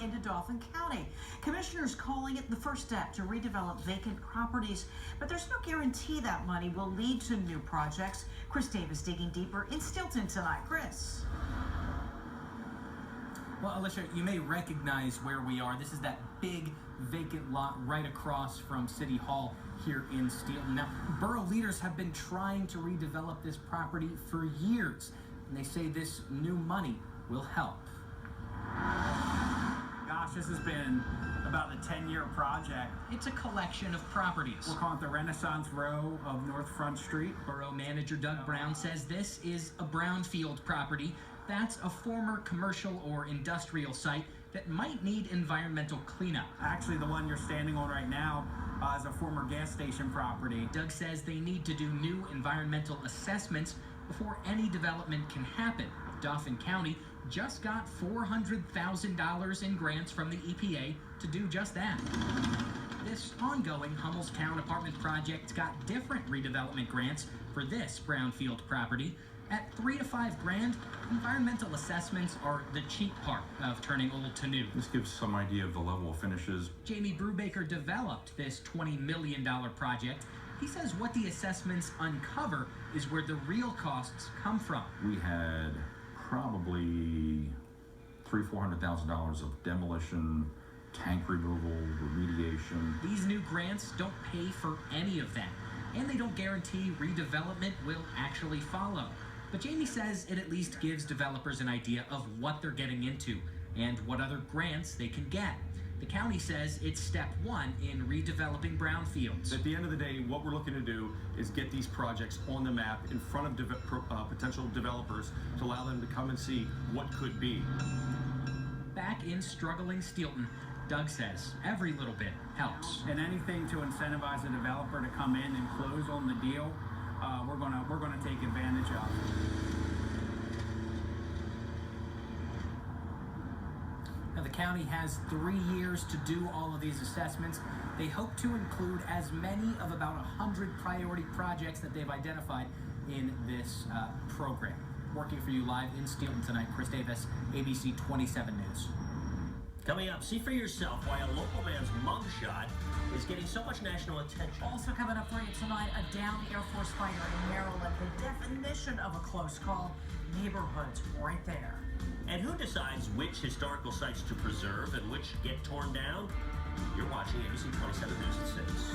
into Dauphin County. Commissioners calling it the first step to redevelop vacant properties, but there's no guarantee that money will lead to new projects. Chris Davis digging deeper in Stilton tonight. Chris. Well, Alicia, you may recognize where we are. This is that big vacant lot right across from City Hall here in Stilton. Now, borough leaders have been trying to redevelop this property for years, and they say this new money will help. Gosh, this has been about a 10-year project. It's a collection of properties. We'll call it the Renaissance Row of North Front Street. Borough manager Doug Brown says this is a brownfield property. That's a former commercial or industrial site that might need environmental cleanup. Actually, the one you're standing on right now is a former gas station property. Doug says they need to do new environmental assessments before any development can happen. Dauphin County just got $400,000 in grants from the EPA to do just that. This ongoing Hummelstown apartment project got different redevelopment grants for this brownfield property. At $3 to $5 grand, environmental assessments are the cheap part of turning old to new. This gives some idea of the level of finishes. Jamie Brubaker developed this $20 million project. He says what the assessments uncover is where the real costs come from. We had probably $300,000-$400,000 of demolition, tank removal, remediation. These new grants don't pay for any of that, and they don't guarantee redevelopment will actually follow. But Jamie says it at least gives developers an idea of what they're getting into and what other grants they can get. The county says it's step one in redeveloping brownfields. At the end of the day, what we're looking to do is get these projects on the map in front of potential developers to allow them to come and see what could be. Back in struggling Stilton, Doug says every little bit helps. And anything to incentivize a developer to come in and close on the deal, we're gonna take advantage of. Now, the county has 3 years to do all of these assessments. They hope to include as many of about 100 priority projects that they've identified in this program. Working for you live in Stilton tonight, Chris Davis, ABC27 News. Coming up, see for yourself why a local man's mugshot is getting so much national attention. Also coming up for you tonight, a downed Air Force fighter in Maryland. The definition of a close call, neighborhoods right there. And who decides which historical sites to preserve and which get torn down? You're watching ABC27 News at 6.